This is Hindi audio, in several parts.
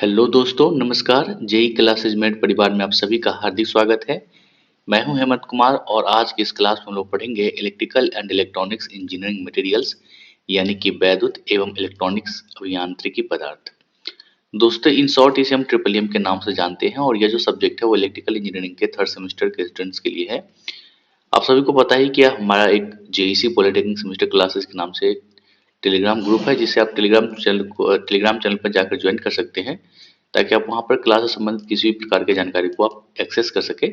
हेलो दोस्तों, नमस्कार। जेई क्लासेज मेट परिवार में आप सभी का हार्दिक स्वागत है। मैं हूं हेमंत कुमार और आज की इस क्लास में हम लोग पढ़ेंगे electrical and electronics engineering materials यानी कि वैद्युत एवं इलेक्ट्रॉनिक्स अभियांत्रिकी पदार्थ। दोस्तों, इन शॉर्ट इसे हम ट्रिपल एम के नाम से जानते हैं और यह जो सब्जेक्ट है वो इलेक्ट्रिकल इंजीनियरिंग के थर्ड सेमेस्टर के स्टूडेंट्स के लिए है। आप सभी को पता ही कि हमारा एक जेईसी पॉलिटेक्निक सेमेस्टर क्लासेस के नाम से टेलीग्राम ग्रुप है, जिसे आप टेलीग्राम चैनल पर जाकर ज्वाइन कर सकते हैं ताकि आप वहां पर क्लास से संबंधित किसी भी प्रकार की जानकारी को आप एक्सेस कर सके।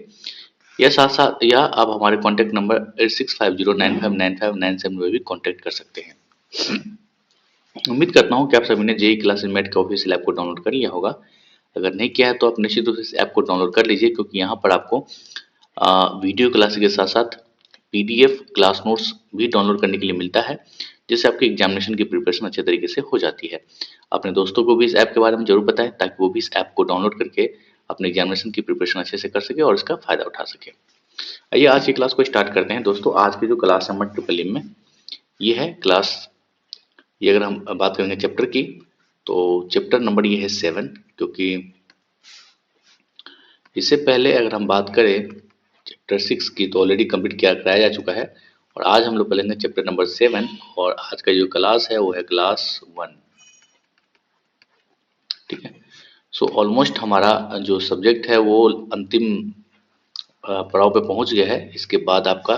या साथ साथ या आप हमारे कॉन्टैक्ट नंबर 8650959597 में भी कॉन्टैक्ट कर सकते हैं। उम्मीद करता हूँ कि आप सभी ने जेई क्लासेस मेट के ऑफिशियल ऐप को डाउनलोड कर लिया होगा। अगर नहीं किया है तो आप निश्चित रूप से इस ऐप को डाउनलोड कर लीजिए, क्योंकि यहाँ पर आपको वीडियो क्लास के साथ साथ पीडीएफ क्लास नोट्स भी डाउनलोड करने के लिए मिलता है, जिससे आपकी एग्जामिनेशन की प्रिपरेशन अच्छे तरीके से हो जाती है। अपने दोस्तों को भी इस ऐप के बारे में जरूर बताएं ताकि वो भी इस ऐप को डाउनलोड करके अपने एग्जामिनेशन की प्रिपरेशन अच्छे से कर सके और इसका फायदा उठा सके। आइए आज की क्लास को स्टार्ट करते हैं। दोस्तों, आज की जो क्लास है हमारे ट्रिपल एम में, ये है क्लास, ये अगर हम बात करेंगे चैप्टर की, तो चैप्टर नंबर ये है 7। क्योंकि इससे पहले अगर हम बात करें चैप्टर 6 की तो ऑलरेडी कंप्लीट किया कराया जा चुका है, और आज हम लोग पढ़ेंगे चैप्टर नंबर 7। और आज का जो क्लास है वो है क्लास 1। ठीक है। सो ऑलमोस्ट हमारा जो सब्जेक्ट है वो अंतिम पड़ाव पे पहुंच गया है। इसके बाद आपका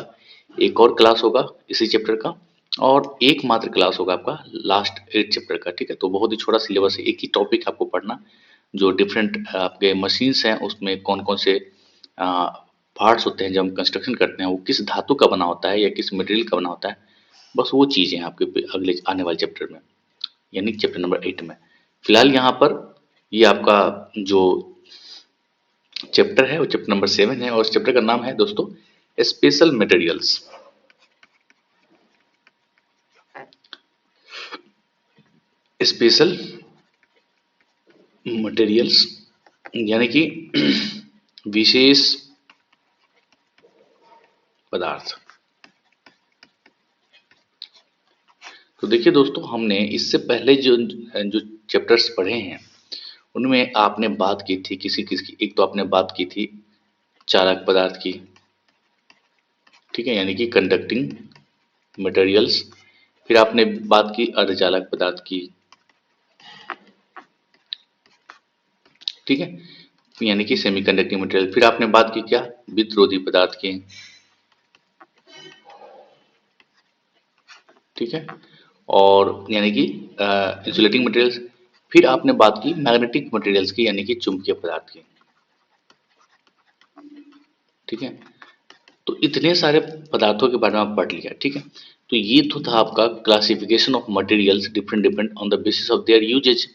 एक और क्लास होगा इसी चैप्टर का, और एकमात्र क्लास होगा आपका लास्ट 8 चैप्टर का। ठीक है, तो बहुत ही छोटा सिलेबस है, एक ही टॉपिक आपको पढ़ना। जो डिफरेंट आपके मशीन्स हैं उसमें कौन कौन से पार्ट्स होते हैं, जब हम कंस्ट्रक्शन करते हैं वो किस धातु का बना होता है या किस मटेरियल का बना होता है, बस वो चीज़ें हैं आपके अगले आने वाले चैप्टर में, यानी चैप्टर नंबर 8 में। फिलहाल यहाँ पर ये आपका जो चैप्टर है वो चैप्टर नंबर 7 है, और इस चैप्टर का नाम है दोस्तों स्पेशल मटेरियल्स। स्पेशल मटेरियल्स यानी कि विशेष पदार्थ। तो देखिए दोस्तों, हमने इससे पहले जो जो चैप्टर्स पढ़े हैं उनमें आपने बात की थी किसी किसी, एक तो आपने बात की थी चालक पदार्थ की, ठीक है, यानी कि कंडक्टिंग मटेरियल्स। फिर आपने बात की अर्धचालक पदार्थ की, ठीक है, यानी कि सेमीकंडक्टिंग मटेरियल। फिर आपने बात की क्या, विद्रोधी पदार्थ की, ठीक है, और यानी कि इंसुलेटिंग मटेरियल्स। फिर आपने बात की मैग्नेटिक मटेरियल्स की, यानी कि चुंबकीय पदार्थ की, ठीक है। तो इतने सारे पदार्थों के बारे में आप पढ़ लिया, ठीक है। तो ये तो था आपका classification of materials different different on the basis of their usages,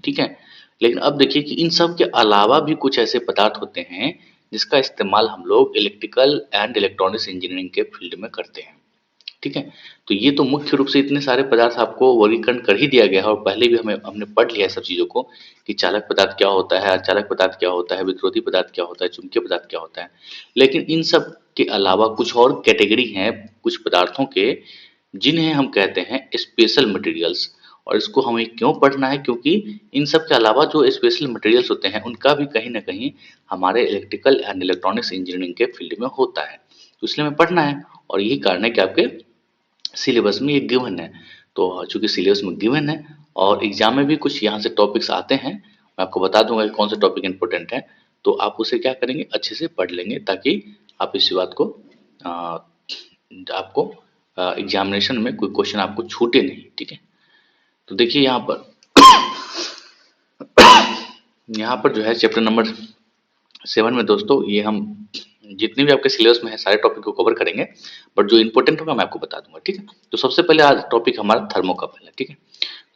ठीक है। लेकिन अब देखिए कि इन सब के अलावा भी कुछ ऐसे पदार्थ होते हैं जिसका इस्तेमाल हम लोग इलेक्ट्रिकल एंड इलेक्ट्रॉनिक्स इंजीनियरिंग के फील्ड में करते हैं, ठीक है। तो ये तो मुख्य रूप से इतने सारे पदार्थ आपको वर्गीकरण कर ही दिया गया है, और पहले भी हमने पढ़ लिया है सब चीज़ों को कि चालक पदार्थ क्या होता है, अर्धचालक पदार्थ क्या होता है, विद्रोही पदार्थ क्या होता है, चुंबकीय पदार्थ क्या होता है। लेकिन इन सब के अलावा कुछ और कैटेगरी हैं कुछ पदार्थों के, जिन्हें हम कहते हैं स्पेशल मटेरियल्स। और इसको हमें क्यों पढ़ना है, क्योंकि इन सब के अलावा जो स्पेशल मटेरियल्स होते हैं उनका भी कहीं ना कहीं हमारे इलेक्ट्रिकल एंड इलेक्ट्रॉनिक्स इंजीनियरिंग के फील्ड में होता है, तो इसलिए हमें पढ़ना है। और यही कारण है कि आपके सिलेबस में ये गिवन है। तो चूंकि सिलेबस में गिवन है और एग्जाम में भी कुछ यहाँ से टॉपिक्स आते हैं, मैं आपको बता दूंगा कि कौन से टॉपिक इंपॉर्टेंट है, तो आप उसे क्या करेंगे, अच्छे से पढ़ लेंगे, ताकि आप इस बात को आपको एग्जामिनेशन में कोई क्वेश्चन आपको छूटे नहीं, ठीक है। तो देखिए यहाँ पर जो है चैप्टर नंबर 7 में दोस्तों, ये हम जितने भी आपके सिलेबस में है सारे टॉपिक को कवर करेंगे, बट जो इंपॉर्टेंट होगा मैं आपको बता दूंगा, ठीक है। तो सबसे पहले आज टॉपिक हमारा थर्मोकपल है, ठीक है।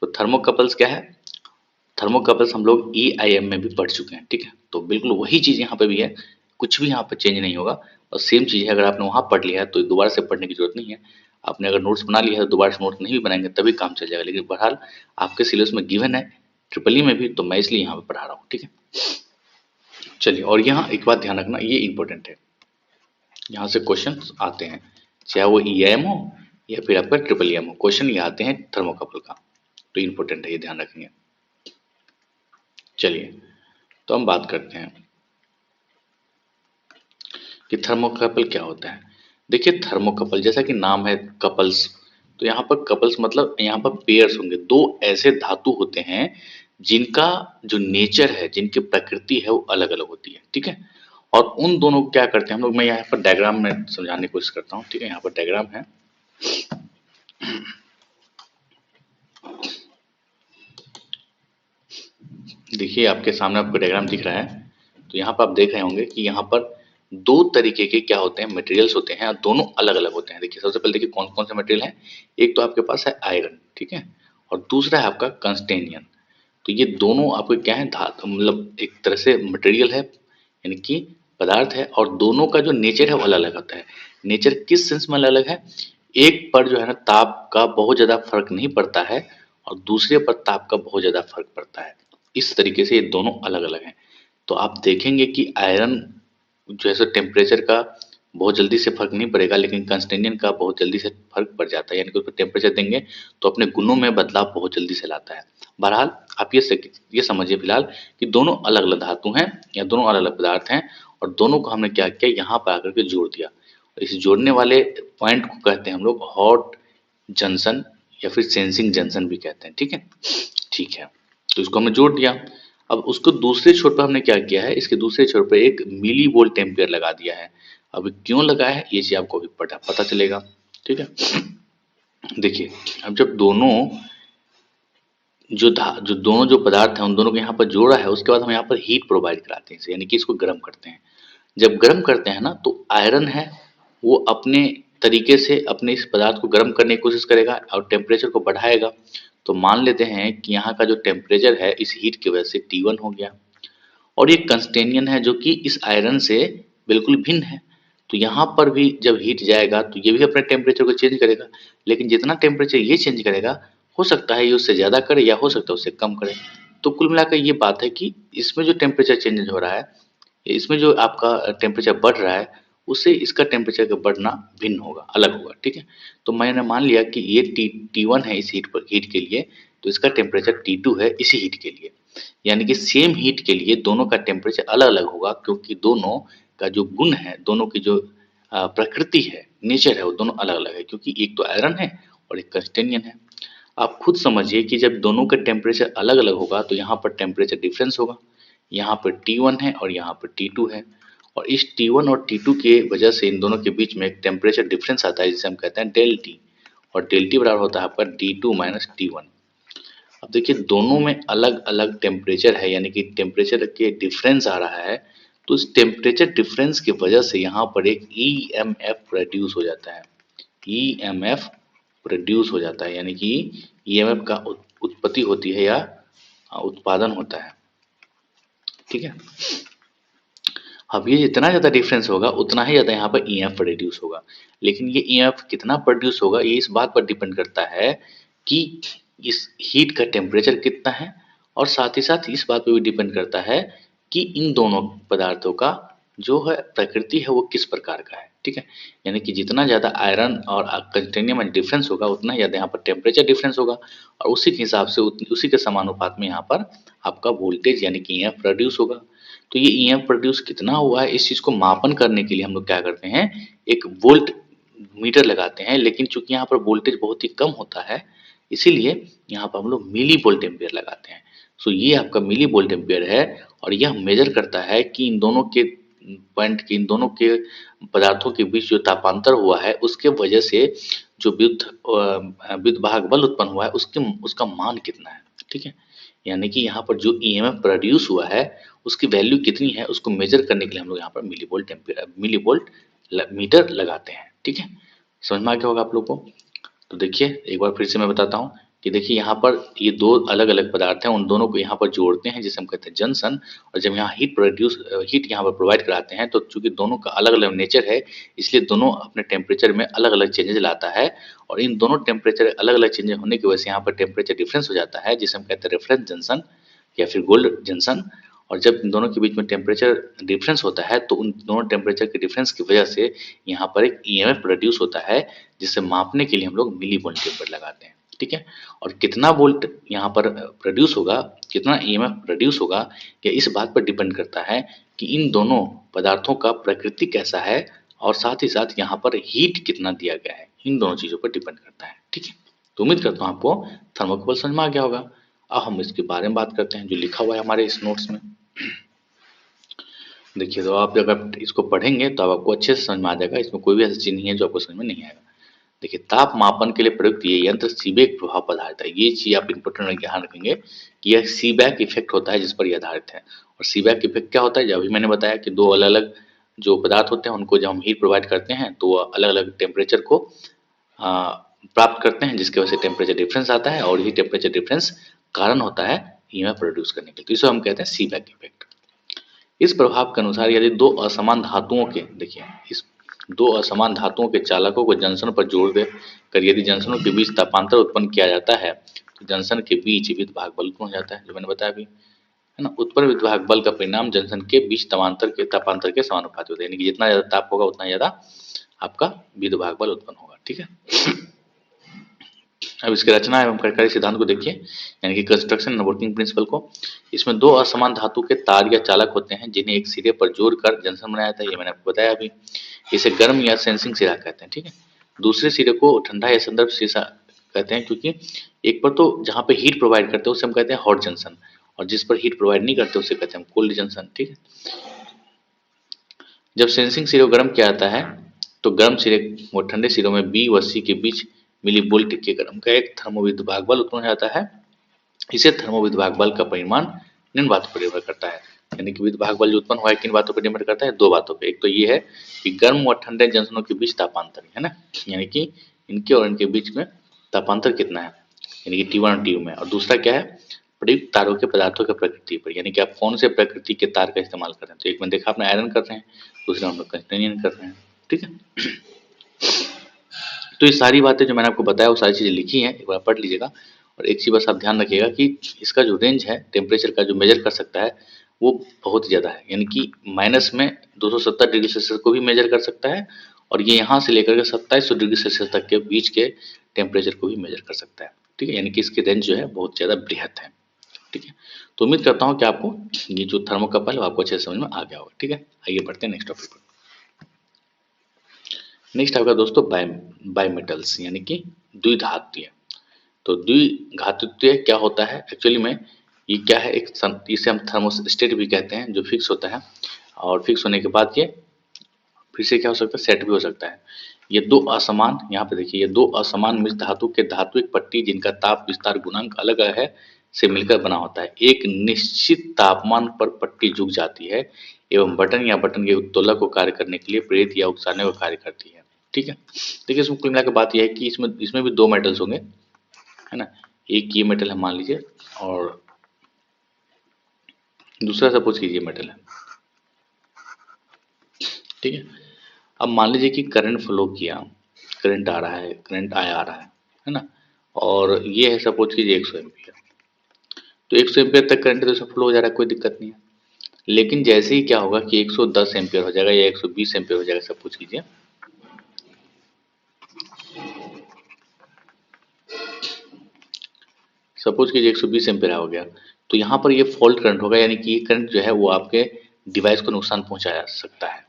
तो थर्मोकपल्स क्या है, थर्मोकपल्स हम लोग EIM में भी पढ़ चुके हैं, ठीक है। तो बिल्कुल वही चीज़ यहाँ पे भी है, कुछ भी यहाँ पर चेंज नहीं होगा, और सेम चीज़ है। अगर आपने वहाँ पढ़ लिया है तो दोबारा से पढ़ने की जरूरत नहीं है। आपने अगर नोट्स बना लिया है तो दोबारा से नोट्स नहीं भी बनाएंगे तभी काम चल जाएगा, लेकिन बहरहाल आपके सिलेबस में गिवन है ट्रिपल ई में भी, तो मैं इसलिए यहाँ पे पढ़ा रहा हूँ, ठीक है। चलिए, और यहाँ एक बात ध्यान रखना, ये इंपॉर्टेंट है, यहाँ से क्वेश्चन आते हैं, चाहे वो EIM हो या फिर आपका ट्रिपल EM हो, क्वेश्चन ये आते हैं थर्मोकपल का, तो इंपॉर्टेंट है, ये ध्यान रखेंगे। चलिए, तो हम बात करते हैं कि थर्मोकपल क्या होता है। देखिए, थर्मोकपल जैसा कि नाम है कपल्स, तो यहाँ पर कपल्स मतलब यहाँ पर पेयर्स होंगे। दो ऐसे धातु होते हैं जिनका जो नेचर है, जिनकी प्रकृति है वो अलग अलग होती है, ठीक है। और उन दोनों को क्या करते हैं हम लोग, मैं यहाँ पर डायग्राम में समझाने की कोशिश करता हूँ, ठीक है। यहाँ पर डायग्राम है, देखिए आपके सामने आपको डायग्राम दिख रहा है। तो यहाँ पर आप देख रहे होंगे कि यहाँ पर दो तरीके के क्या होते हैं, मटेरियल्स होते हैं, और दोनों अलग अलग होते हैं। देखिए सबसे पहले देखिए कौन कौन से मटेरियल हैं। एक तो आपके पास है आयरन, ठीक है, और दूसरा है आपका कंस्टेनियन। तो ये दोनों आपके क्या है, धातु मतलब एक तरह से मटेरियल है, यानी कि पदार्थ है, और दोनों का जो नेचर है वो अलग अलग होता है। नेचर किस सेंस में अलग अलग है, एक पर जो है ना ताप का बहुत ज़्यादा फर्क नहीं पड़ता है, और दूसरे पर ताप का बहुत ज़्यादा फर्क पड़ता है। इस तरीके से ये दोनों अलग अलग हैं। तो आप देखेंगे कि आयरन जो है सो टेम्परेचर का बहुत जल्दी से फर्क नहीं पड़ेगा, लेकिन कंस्टेनियन का बहुत जल्दी से फर्क पड़ जाता है, यानी कि उस पर टेम्परेचर देंगे तो अपने गुणों में बदलाव बहुत जल्दी से लाता है। बहरहाल आप ये समझिए फिलहाल कि दोनों अलग अलग धातु हैं या दोनों अलग अलग पदार्थ हैं, और दोनों को हमने क्या किया, यहाँ पर आकर के जोड़ दिया। इस जोड़ने वाले पॉइंट को कहते हैं हम लोग हॉट जंक्शन, या फिर सेंसिंग जंक्शन भी कहते हैं, ठीक है। ठीक है, तो इसको हमने जोड़ दिया। अब उसको दूसरे छोर पर हमने क्या किया है, इसके दूसरे छोर पर एक मिली वोल्ट एम्पियर लगा दिया है। अब क्यों लगाया है ये चीज आपको अभी पता पता चलेगा, ठीक है। देखिए, अब जब दोनों जो दोनों जो पदार्थ हैं उन दोनों को यहाँ पर जोड़ा है, उसके बाद हम यहाँ पर हीट प्रोवाइड कराते हैं इसे, यानी कि इसको गर्म करते हैं। जब गर्म करते हैं ना, तो आयरन है वो अपने तरीके से अपने इस पदार्थ को गर्म करने की कोशिश करेगा और टेम्परेचर को बढ़ाएगा। तो मान लेते हैं कि यहाँ का जो टेम्परेचर है इस हीट की वजह से T1 हो गया, और ये कंस्टेनियन है जो कि इस आयरन से बिल्कुल भिन्न है। तो यहाँ पर भी जब हीट जाएगा तो ये भी अपने टेम्परेचर को चेंज करेगा, लेकिन जितना टेम्परेचर ये चेंज करेगा, हो सकता है ये उससे ज़्यादा करे या हो सकता है उससे कम करे। तो कुल मिलाकर ये बात है कि इसमें जो टेम्परेचर चेंज हो रहा है, इसमें जो आपका टेम्परेचर बढ़ रहा है, उससे इसका टेम्परेचर का बढ़ना भिन्न होगा, अलग होगा, ठीक है। तो मैंने मान लिया कि ये T1 है इस हीट के लिए, तो इसका टेम्परेचर T2 है इसी हीट के लिए। यानी कि सेम हीट के लिए दोनों का टेम्परेचर अलग अलग होगा, क्योंकि दोनों का जो गुण है, दोनों की जो प्रकृति है, नेचर है, वो दोनों अलग अलग है, क्योंकि एक तो आयरन है और एक कंस्टेनियन है। आप खुद समझिए कि जब दोनों का टेम्परेचर अलग अलग होगा तो यहाँ पर टेम्परेचर डिफरेंस होगा। यहाँ पर T1 है और यहाँ पर T2 है, और इस T1 और T2 के वजह से इन दोनों के बीच में एक टेम्परेचर डिफरेंस आता है जिसे हम कहते हैं डेल टी, और डेल टी बराबर होता है आपका D2 माइनस T1। अब देखिए दोनों में अलग अलग टेम्परेचर है, यानी कि टेम्परेचर के डिफरेंस आ रहा है। तो इस टेम्परेचर डिफरेंस की वजह से यहाँ पर एक EMF प्रोड्यूस हो जाता है। EMF प्रोड्यूस हो जाता है, यानी कि EMF का उत्पत्ति होती है या उत्पादन होता है, ठीक है। अब ये जितना ज़्यादा डिफरेंस होगा उतना ही ज़्यादा यहाँ पर EMF प्रोड्यूस होगा, लेकिन ये EMF कितना प्रोड्यूस होगा ये इस बात पर डिपेंड करता है कि इस हीट का टेम्परेचर कितना है, और साथ ही साथ इस बात पर भी डिपेंड करता है कि इन दोनों पदार्थों का जो है प्रकृति है वो किस प्रकार का है, ठीक है। यानी कि जितना ज़्यादा आयरन और कंटेनियम में डिफरेंस होगा उतना ही ज़्यादा यहाँ पर टेम्परेचर डिफरेंस होगा, और उसी के हिसाब से उसी के समानुपात में यहाँ पर आपका वोल्टेज यानी कि EMF प्रोड्यूस होगा। तो ये EMF प्रोड्यूस कितना हुआ है इस चीज़ को मापन करने के लिए हम लोग क्या करते हैं, एक वोल्ट मीटर लगाते हैं, लेकिन चूंकि यहाँ पर वोल्टेज बहुत ही कम होता है, इसीलिए यहाँ पर हम लोग मिली वोल्ट एम्पियर लगाते हैं। सो ये आपका मिली वोल्ट एम्पियर है, और यह मेजर करता है कि इन दोनों के इन दोनों के पदार्थों के बीच जो तापांतर हुआ है उसके वजह से जो विद्युत वाहक बल उत्पन्न हुआ है उसका मान कितना है, ठीक है। यानी कि यहाँ पर जो EMF प्रोड्यूस हुआ है उसकी वैल्यू कितनी है उसको मेजर करने के लिए हम लोग यहाँ पर मिली वोल्ट मीटर लगाते हैं, ठीक है। समझ में आ गया होगा आप लोग को। तो देखिए एक बार फिर से मैं बताता हूँ कि देखिए यहाँ पर ये दो अलग अलग पदार्थ हैं, उन दोनों को यहाँ पर जोड़ते हैं जिसे हम कहते हैं जंक्शन, और जब यहाँ हीट यहाँ पर प्रोवाइड कराते हैं तो चूंकि दोनों का अलग अलग नेचर है, इसलिए दोनों अपने टेम्परेचर में अलग अलग चेंजेस लाता है, और इन दोनों टेम्परेचर अलग अलग चेंजेस होने की वजह से यहाँ पर टेम्परेचर डिफरेंस हो जाता है जिसे हम कहते हैं रेफरेंस जंक्शन या फिर गोल्ड जंक्शन। और जब इन दोनों के बीच में टेम्परेचर डिफरेंस होता है तो उन दोनों टेम्परेचर के डिफरेंस की वजह से यहाँ पर एक EMF प्रोड्यूस होता है, जिसे मापने के लिए हम लोग मिली वोल्ट एम्पियर लगाते हैं, ठीक है। और कितना वोल्ट यहाँ पर प्रोड्यूस होगा, कितना ईएमएफ प्रोड्यूस होगा, ये इस बात पर डिपेंड करता है कि इन दोनों पदार्थों का प्रकृति कैसा है और साथ ही साथ यहाँ पर हीट कितना दिया गया है, इन दोनों चीज़ों पर डिपेंड करता है, ठीक है। तो उम्मीद करता हूँ आपको थर्मोकपल समझ में आ गया होगा। अब हम इसके बारे में बात करते हैं जो लिखा हुआ है हमारे इस नोट्स में। देखिए, तो आप अगर इसको पढ़ेंगे तो आपको अच्छे से समझ में आ जाएगा, इसमें कोई भी ऐसी चीज़ नहीं है जो आपको समझ में नहीं आएगा। देखिए, ताप मापन के लिए प्रयुक्त ये यंत्र सीबेक प्रभाव पर आधारित है। ये चीज आप इंपॉर्टेंट ध्यान रखेंगे कि यह सीबैक इफेक्ट होता है जिस पर यह आधारित है। और सीबैक इफेक्ट क्या होता है, जब अभी मैंने बताया कि दो अलग अलग जो पदार्थ होते हैं उनको जब हम हीट प्रोवाइड करते हैं तो वो अलग अलग टेम्परेचर को प्राप्त करते हैं, जिसकी वजह से टेम्परेचर डिफरेंस आता है और यही टेम्परेचर डिफरेंस कारण होता है ईएमएफ प्रोड्यूस करने के लिए। तो इसे हम कहते हैं सीबैक इफेक्ट। इस प्रभाव के अनुसार यदि दो असमान धातुओं के, देखिए, इस दो असमान धातुओं के चालकों को जंक्शन पर जोड़ दे कर यदि जंक्शनों के बीच तापांतर उत्पन्न किया जाता है तो जंक्शन के बीच विद्युत बल उत्पन्न हो जाता है, जो मैंने बताया अभी, है ना। उत्पन्न विद्युत बल का परिणाम जंक्शन के बीच तापांतर के समानुपाती होता है, यानी कि जितना ज्यादा ताप होगा उतना ज्यादा आपका विद्युत बल उत्पन्न होगा, ठीक है। अब इसकी रचना एवं कार्यकारी सिद्धांत को देखिए, यानी कि कंस्ट्रक्शन एंड वर्किंग प्रिंसिपल को। इसमें दो असमान धातु के तार या चालक होते हैं जिन्हें एक सिरे पर जोड़कर जंक्शन बनाया जाता है, ये मैंने आपको बताया अभी। इसे गर्म या सेंसिंग सिरा कहते हैं, ठीक है। दूसरे सिरे को ठंडा या संदर्भ सिरा कहते हैं, क्योंकि एक पर तो जहाँ पे हीट प्रोवाइड करते हैं उसे हम कहते हैं हॉट जंक्शन, और जिस पर हीट प्रोवाइड नहीं करते उसे कहते हैं कोल्ड जंक्शन, ठीक है। जब सेंसिंग सिरे को गर्म किया जाता है तो गर्म सिरे व ठंडे सिरों में बी व सी के बीच मिली वोल्ट के गर्म का एक थर्मोविद्युत बल उत्पन्न हो जाता है। इसे थर्मोविद्युत बल का परिमाण निम्न बातों पर निर्भर करता है, यानी कि विद्युत बल जो उत्पन्न हुआ है किन बातों पर निर्भर करता है, दो बातों पे। एक तो ये है कि गर्म और ठंडे जंक्शनों के बीच तापांतर, है ना, यानी कि इनके और इनके बीच में तापांतर कितना है, यानी कि T1 और TU में। और दूसरा क्या है, प्रयुक्त तारों के पदार्थों की प्रकृति पर, यानी कि आप कौन से प्रकृति के तार का इस्तेमाल कर रहे हैं। तो एक में देखा आपने आयरन कर रहे हैं, दूसरे में हम लोग कंटिन्यून कर रहे हैं, ठीक है। तो ये सारी बातें जो मैंने आपको बताया वो सारी चीज़ें लिखी हैं, एक बार पढ़ लीजिएगा। और एक चीज़ बस आप ध्यान रखिएगा कि इसका जो रेंज है टेम्परेचर का जो मेजर कर सकता है वो बहुत ज़्यादा है, यानी कि माइनस में 270 डिग्री सेल्सियस को भी मेजर कर सकता है, और ये यहाँ से लेकर के 2700 डिग्री सेल्सियस तक के बीच के टेम्परेचर को भी मेजर कर सकता है, ठीक है। यानी कि इसकी रेंज जो है बहुत ज़्यादा बृहत है, ठीक है। तो उम्मीद करता हूँ कि आपको ये जो थर्मोकपल है वो आपको अच्छे से समझ में आ गया होगा, ठीक है। आइए बढ़ते हैं नेक्स्ट टॉपिक पर। नेक्स्ट आपका दोस्तों बाय मेटल्स, यानी कि द्विधात्वीय। तो द्विघातुत्व क्या होता है एक्चुअली में, ये क्या है, इसे हम थर्मोस्टेट भी कहते हैं, जो फिक्स होता है, और फिक्स होने के बाद ये फिर से क्या हो सकता है, सेट भी हो सकता है। ये दो असमान, यहाँ पे देखिए, ये दो असमान मिश्र धातु के धात्विक पट्टी जिनका ताप विस्तार गुणांक अलग अलग है से मिलकर बना होता है। एक निश्चित तापमान पर पट्टी झुक जाती है एवं बटन या बटन के उत्तोलक को कार्य करने के लिए प्रेरित या उकसाने को कार्य करती है, ठीक है। देखिए, इसमें कुल मिलाकर बात यह है कि इसमें इसमें भी दो मेटल्स होंगे, है ना। एक ये मेटल है मान लीजिए, और दूसरा सपोज कीजिए मेटल है, ठीक है। अब मान लीजिए कि करंट फ्लो किया, करंट आ रहा है, करंट आया आ रहा है ना, और ये है सपोज कीजिए 100 एम्पियर। तो 100 एम्पियर तक करंट तो फ्लो हो जा रहा है, कोई दिक्कत नहीं है। लेकिन जैसे ही क्या होगा कि 110 एम्पियर हो जाएगा या 120 एम्पियर हो जाएगा, सपोज कीजिए, सपोज कीजिए 120 एम्पियर हो गया, तो यहाँ पर ये फॉल्ट करंट होगा, यानी कि ये करंट जो है वो आपके डिवाइस को नुकसान पहुंचा सकता है।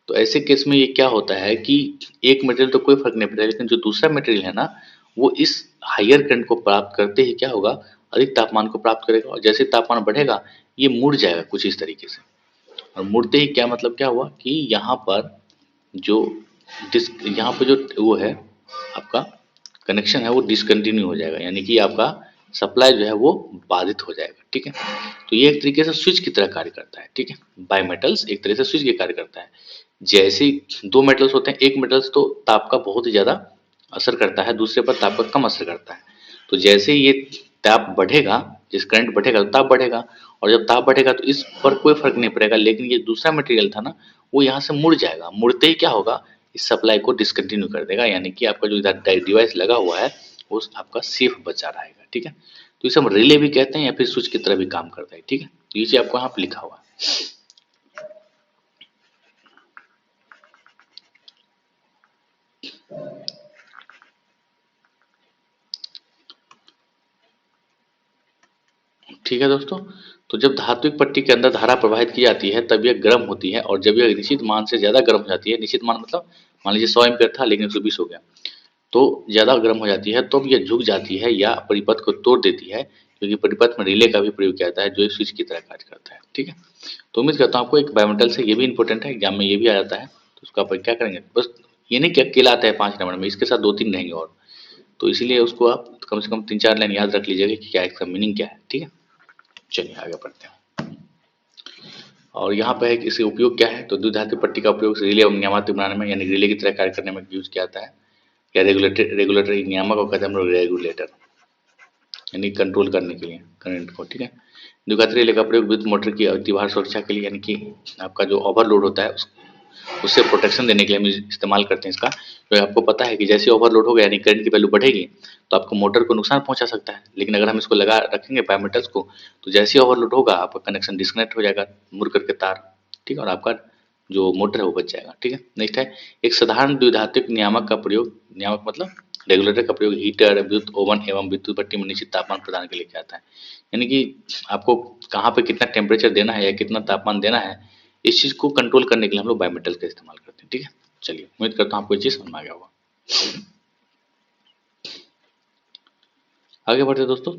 तो ऐसे केस में ये क्या होता है कि एक मटेरियल तो कोई फर्क नहीं पड़ेगा, लेकिन जो दूसरा मटेरियल है ना, वो इस हायर करंट को प्राप्त करते ही क्या होगा, अधिक तापमान को प्राप्त करेगा, और जैसे तापमान बढ़ेगा ये मुड़ जाएगा कुछ इस तरीके से। और मुड़ते ही क्या मतलब क्या हुआ कि यहाँ पर जो यहाँ पे जो वो है आपका कनेक्शन है वो डिसकंटिन्यू हो जाएगा, यानी कि आपका सप्लाई जो है वो बाधित हो जाएगा, ठीक है। तो ये एक तरीके से स्विच की तरह कार्य करता है, ठीक है। बाय मेटल्स एक तरह से स्विच के कार्य करता है। जैसे दो मेटल्स होते हैं, एक मेटल्स तो ताप का बहुत ही ज्यादा असर करता है, दूसरे पर ताप का कम असर करता है। तो जैसे ही ये ताप बढ़ेगा, जिस करंट बढ़ेगा तो ताप बढ़ेगा, और जब ताप बढ़ेगा तो इस पर कोई फर्क नहीं पड़ेगा, लेकिन ये दूसरा मटेरियल था ना, वो यहाँ से मुड़ जाएगा। मुड़ते ही क्या होगा, इस सप्लाई को डिसकंटिन्यू कर देगा, यानी कि आपका जो इधर डिवाइस लगा हुआ है वो आपका सेफ बचा रहेगा, ठीक है। तो इसे हम रिले भी कहते हैं या फिर स्विच की तरह भी काम करता है, ठीक है। तो ये चीज आपको यहाँ पे लिखा हुआ है। ठीक है दोस्तों। तो जब धात्विक पट्टी के अंदर धारा प्रवाहित की जाती है तब यह गर्म होती है, और जब यह निश्चित मान से ज़्यादा गर्म हो जाती है, निश्चित मान मतलब मान लीजिए 100 एम्पीयर था लेकिन 120 हो गया, तो ज़्यादा गर्म हो जाती है तो अब यह झुक जाती है या परिपथ को तोड़ देती है, क्योंकि परिपथ में रिले का भी प्रयोग किया जाता है जो एक स्विच की तरह कार्य करता है। ठीक है, तो उम्मीद करता हूँ आपको एक बायोमेटल से ये भी इंपॉर्टेंट है, एग्जाम में ये भी आ जाता है, तो उसका आप क्या करेंगे, बस ये नहीं कि अकेला आता है 5 नंबर में, इसके साथ 2-3 रहेंगे और, तो इसीलिए उसको आप कम से कम 3-4 लाइन याद रख लीजिएगा कि क्या है, इसका मीनिंग क्या है। ठीक है, चलिए आगे बढ़ते हैं। और यहाँ पे है कि इसका उपयोग क्या है, तो द्विधातु पट्टी का उपयोग रिले एवं नियामक बनाने में यानी रिले की तरह कार्य करने में यूज किया जाता है, या रेगुलेटर रेगुलेटर नियामक को कहते हैं हम लोग रेगुलेटर, यानी कंट्रोल करने के लिए करंट को। ठीक है, द्विघात रिले का प्रयोग विद्युत मोटर की अतिभार सुरक्षा के लिए, यानी कि आपका जो ओवरलोड होता है उससे प्रोटेक्शन देने के लिए हम इस्तेमाल करते हैं इसका। तो आपको पता है कि जैसे ओवरलोड होगा यानी करंट की वैल्यू बढ़ेगी तो आपको मोटर को नुकसान पहुंचा सकता है, लेकिन अगर हम इसको लगा रखेंगे बायोमेटल्स को तो जैसे ही ओवरलोड होगा आपका कनेक्शन डिस्कनेक्ट हो जाएगा, मुड़ करके तार, ठीक है, और आपका जो मोटर है वो बच जाएगा। ठीक है, नेक्स्ट है एक साधारण द्विधात्विक नियामक का प्रयोग, नियामक मतलब रेगुलेटर का प्रयोग हीटर, विद्युत ओवन एवं विद्युत भट्टी में निश्चित तापमान प्रदान के लिए किया जाता है, यानी कि आपको कहाँ पे कितना टेम्परेचर देना है या कितना तापमान देना है, इस चीज को कंट्रोल करने के लिए हम लोग बायोमेटल का इस्तेमाल करते हैं। ठीक है, चलिए उम्मीद करता हूँ आपको ये चीज समझ में आ गया होगा। आगे बढ़ते दोस्तों,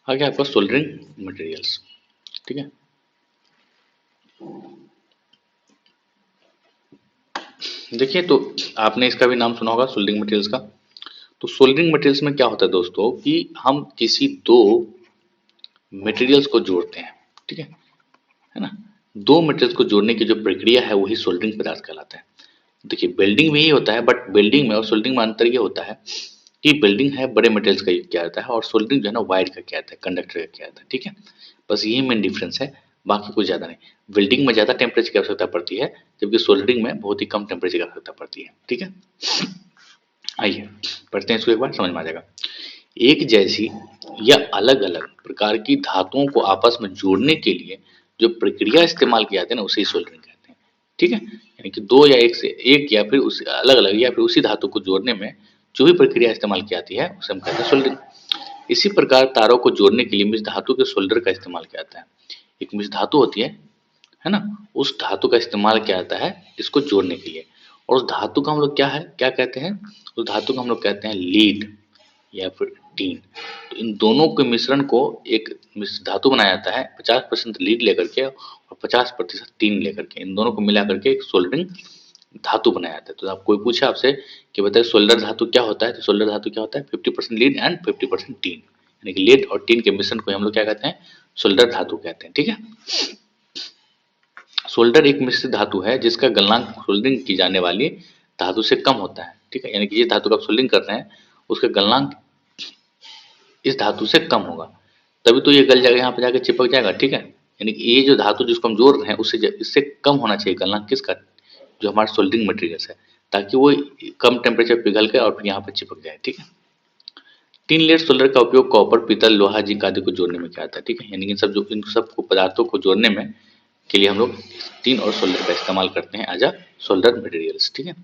आगे आपका सोल्डरिंग मटेरियल्स। ठीक है, देखिए तो आपने इसका भी नाम सुना होगा सोल्डरिंग मटेरियल्स का। तो सोल्डरिंग मटेरियल्स में क्या होता है दोस्तों कि हम किसी दो मटेरियल्स को जोड़ते हैं। ठीक है ना, दो मटेरियल्स को जोड़ने की जो प्रक्रिया है वही सोल्डरिंग पदार्थ कहलाता है। देखिए वेल्डिंग में ही होता है, बट वेल्डिंग में और सोल्डरिंग में अंतर ये होता है कि वेल्डिंग है बड़े मटेरियल्स का यूज किया जाता है, और सोल्डरिंग जो है ना वायर का किया जाता है, कंडक्टर का किया जाता है। ठीक है, बस यही मेन डिफरेंस है, बाकी कुछ ज़्यादा नहीं। वेल्डिंग में ज़्यादा टेम्परेचर की आवश्यकता पड़ती है, जबकि सोल्डरिंग में बहुत ही कम टेम्परेचर की आवश्यकता पड़ती है। ठीक है, आइए पढ़ते हैं इसको, एक बार समझ में आ जाएगा। एक जैसी या अलग अलग प्रकार की धातुओं को आपस में जोड़ने के लिए जो प्रक्रिया इस्तेमाल की जाती है ना उसे सोल्डरिंग कहते हैं। ठीक है, यानी कि दो या एक से एक या फिर उस अलग अलग या फिर उसी धातु को जोड़ने में जो भी प्रक्रिया इस्तेमाल की जाती है उसे हम कहते हैं सोल्डरिंग। इसी प्रकार तारों को जोड़ने के लिए मिश्र धातु के सोल्डर का इस्तेमाल किया जाता है। एक मिश्र धातु होती है ना, उस धातु का इस्तेमाल किया जाता है इसको जोड़ने के लिए, और उस धातु का हम लोग क्या है क्या कहते हैं, उस धातु को हम लोग कहते हैं लीड या फिर टीन। तो इन दोनों के मिश्रण को एक मिश्र धातु बनाया जाता है 50% लीड लेकर के और 50% टीन लेकर के, इन दोनों को मिला करके एक सोल्डरिंग धातु बनाया जाता है। तो आप कोई पूछे आपसे कि बताइए सोल्डर धातु क्या होता है, तो सोल्डर धातु क्या होता है 50% लीड एंड 50% टीन, यानी कि लीड और टीन के मिश्रण को हम लोग क्या कहते हैं सोल्डर धातु कहते हैं। ठीक है, सोल्डर एक मिश्रित धातु है जिसका गलनांक सोल्डरिंग की जाने वाली धातु से कम होता है। ठीक है, यानी कि जिस धातु का आप सोल्डरिंग कर रहे हैं उसका गलनांक इस धातु से कम होगा, तभी तो ये गल जाएगा, यहाँ पे जाके चिपक जाएगा। ठीक है, यानी कि ये जो धातु जिसको हम जोड़ रहे हैं उससे इससे कम होना चाहिए गलनांक किसका, जो हमारा सोल्डरिंग मटेरियल है, ताकि वो कम टेम्परेचर पिघल के और फिर यहाँ पे चिपक जाए। ठीक है, तीन लेयर सोल्डर का उपयोग कॉपर, पीतल, लोहा, जिंक आदि को जोड़ने में किया जाता है। ठीक है, यानी कि इन सब को पदार्थों को जोड़ने में के लिए हम लोग तीन और सोल्डर का इस्तेमाल करते हैं एज अ सोल्डर मटेरियल्स। ठीक है,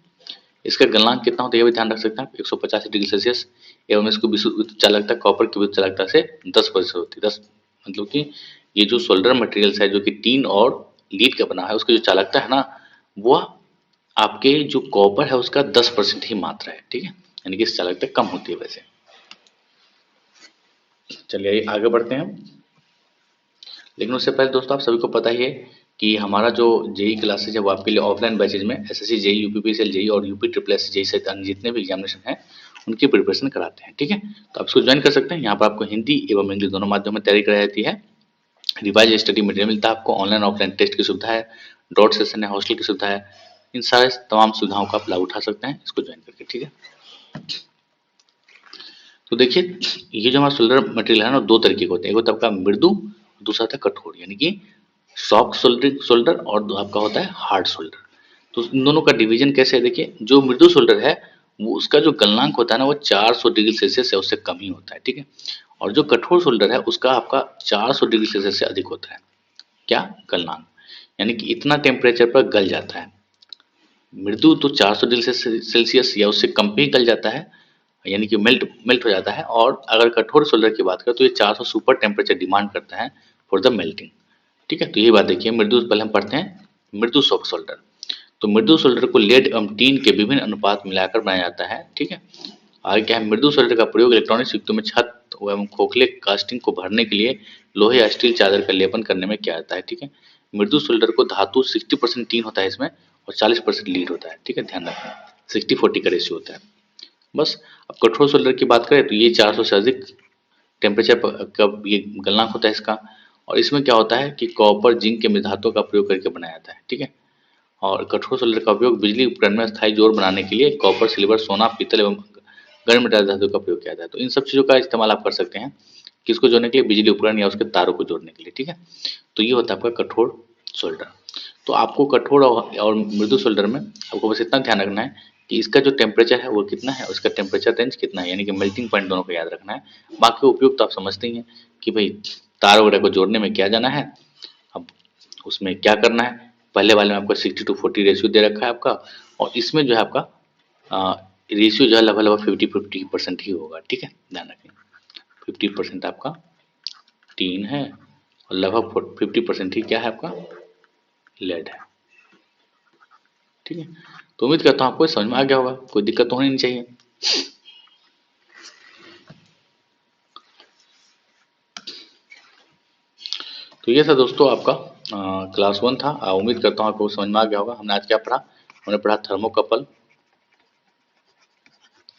इसका गलनांक कितना होता है ये भी ध्यान रख सकते हैं आप, 185 डिग्री सेल्सियस, एवं इसको विद्युत चालकता कॉपर की विद्युत चालकता से 10% होती है। 10 मतलब कि ये जो सोल्डर मटेरियल्स है जो कि टीन और लीड का बना है उसकी जो चालकता है ना वो आपके जो कॉपर है उसका 10% ही मात्रा है। ठीक है, यानी कि इस चालकता कम होती है वैसे। चलिए आगे बढ़ते हैं, लेकिन उससे पहले दोस्तों आप सभी को पता ही है कि हमारा जो जेई क्लासेज है वो आपके लिए ऑफलाइन बैचेज में एसएससी जेई, यूपीपीसीएल जेई और यूपी ट्रिपल एस जेई सहित अन्य जितने भी एग्जामिनेशन हैं उनकी प्रिपरेशन कराते हैं। ठीक है, तो आप इसको ज्वाइन कर सकते हैं, यहाँ पर आपको हिंदी एवं इंग्लिश दोनों माध्यम में तैयारी कराई जाती है, रिवाइज स्टडी मटेरियल मिलता है आपको, ऑनलाइन ऑफलाइन टेस्ट की सुविधा है, डॉट सेशन है, हॉस्टल की सुविधा है, इन सारे तमाम सुविधाओं का आप लाभ उठा सकते हैं इसको ज्वाइन करके। ठीक है, तो देखिए ये जो हमारा सोल्डर मटेरियल है ना दो तरीके के होते हैं, एक होता है आपका मृदु, दूसरा होता है कठोर, यानी कि सॉफ्ट सोल्डरिंग सोल्डर और आपका होता है हार्ड सोल्डर। तो इन दोनों का डिवीजन कैसे है, देखिए जो मृदु सोल्डर है वो उसका जो गलनांक होता है ना वो 400 डिग्री सेल्सियस है उससे कम ही होता है। ठीक है, और जो कठोर सोल्डर है उसका आपका 400 डिग्री सेल्सियस से अधिक होता है क्या गलनांक, यानी कि इतना टेम्परेचर पर गल जाता है। मृदु तो 400 डिग्री सेल्सियस या उससे कम भी गल जाता है, यानी कि मेल्ट हो जाता है। और अगर कठोर सोल्डर की बात करें तो ये 400 सुपर टेम्परेचर डिमांड करता है फॉर द मेल्टिंग। ठीक है, तो ये बात देखिए। मृदु, पहले हम पढ़ते हैं मृदु सॉफ्ट सोल्डर। तो मृदु सोल्डर को लेड एवं टीन के विभिन्न अनुपात मिलाकर बनाया जाता है। ठीक है, आगे क्या है, मृदु सोल्डर का प्रयोग इलेक्ट्रॉनिक युक्तों में छत एवं खोखले कास्टिंग को भरने के लिए लोहे या स्टील चादर का लेपन करने में किया जाता है। ठीक है, मृदु सोल्डर को धातु 60% टीन होता है इसमें, और 40% लीड होता है। ठीक है, ध्यान रखना 60-40 का रेशियो होता है बस। अब कठोर सोल्डर की बात करें तो ये 400 से अधिक टेम्परेचर का ये गलनांक होता है इसका। और इसमें क्या होता है कि कॉपर जिंक के मिश्रधातुओं का प्रयोग करके बनाया जाता है। ठीक है, और कठोर सोल्डर का उपयोग बिजली उपकरण में स्थायी जोड़ बनाने के लिए कॉपर, सिल्वर, सोना, पीतल एवं गर्म मेटल धातु का प्रयोग किया जाता है। तो इन सब चीज़ों का इस्तेमाल आप कर सकते हैं किसको जोड़ने के लिए, बिजली उपकरण या उसके तारों को जोड़ने के लिए। ठीक है, तो ये होता है आपका कठोर सोल्डर। तो आपको कठोर और मृदु सोल्डर में आपको बस इतना ध्यान रखना है कि इसका जो टेम्परेचर है वो कितना है, उसका टेम्परेचर रेंज कितना है, यानी कि मेल्टिंग पॉइंट दोनों को याद रखना है। बाकी उपयोग तो आप समझते ही हैं कि भाई तार वगैरह को जोड़ने में क्या जाना है। अब उसमें क्या करना है, पहले वाले में आपका 60-40 रेशियो दे रखा है आपका, और इसमें जो है आपका रेशियो जो है लगभग लगभग 50-50% ही होगा। ठीक है, ध्यान रखें 50% आपका टीन है और लगभग 50% ही क्या है आपका लेड है। ठीक है, तो उम्मीद करता हूँ आपको समझ में आ गया होगा, कोई दिक्कत तो होनी नहीं चाहिए। तो ये था दोस्तों आपका क्लास 1 था। उम्मीद करता हूँ आपको समझ में आ गया होगा। हमने आज क्या पढ़ा, हमने पढ़ा थर्मोकपल।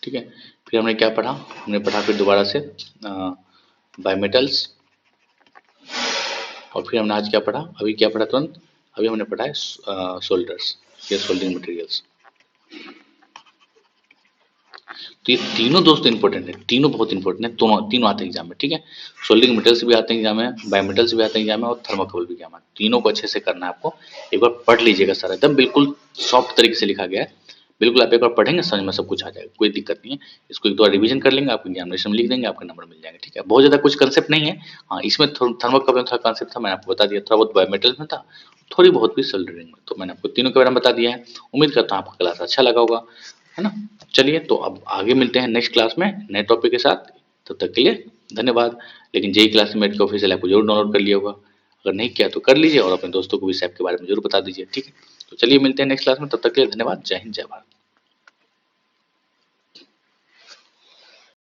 ठीक है, फिर हमने क्या पढ़ा, हमने पढ़ा फिर दोबारा से बायोमेटल्स। और फिर हमने आज क्या पढ़ा, अभी क्या पढ़ा तुरंत, अभी हमने पढ़ा है सोल्डर्स या सोल्डिंग मटेरियल्स। तो ये तीनों दोस्तों इंपॉर्टेंट है, तीनों बहुत इंपॉर्टेंट है, दोनों तीनों आते हैं एग्जाम में। ठीक है, सोल्डिंग मेटल्स भी आते हैं एग्जाम में, बायोमेटल्स भी आते हैं एग्जाम में, और थर्मोकपल भी एग्जाम में। तीनों को अच्छे से करना है आपको, एक बार पढ़ लीजिएगा सारा, एकदम बिल्कुल सॉफ्ट तरीके से लिखा गया है। बिल्कुल आप एक बार पढ़ेंगे समझ में सब कुछ आ जाएगा, कोई दिक्कत नहीं है। इसको एक दो बार रिवीजन कर लेंगे, आप एग्जामिनेशन में लिख देंगे, आपके नंबर मिल जाएंगे। ठीक है, बहुत ज़्यादा कुछ कंसेप्ट नहीं है। हाँ, इसमें थर्मोकपल में थोड़ा कंसेप्ट था, मैंने आपको बता दिया, थोड़ा बहुत बायोमेटल्स में था, थोड़ी बहुत भी सोल्डरिंग में, तो मैंने आपको तीनों के बारे में बता दिया है। उम्मीद करता हूँ आपका क्लास अच्छा लगा होगा, है ना। चलिए, तो अब आगे मिलते हैं नेक्स्ट क्लास में नए टॉपिक के साथ। तब तक के लिए धन्यवाद। लेकिन जेई क्लासमेट के ऑफिशियल ऐप को जरूर डाउनलोड कर लिया होगा, अगर नहीं किया तो कर लीजिए, और अपने दोस्तों को भी इस ऐप के बारे में जरूर बता दीजिए। ठीक है, तो चलिए मिलते हैं नेक्स्ट क्लास में, तब तक के लिए धन्यवाद। जय हिंद, जय भारत।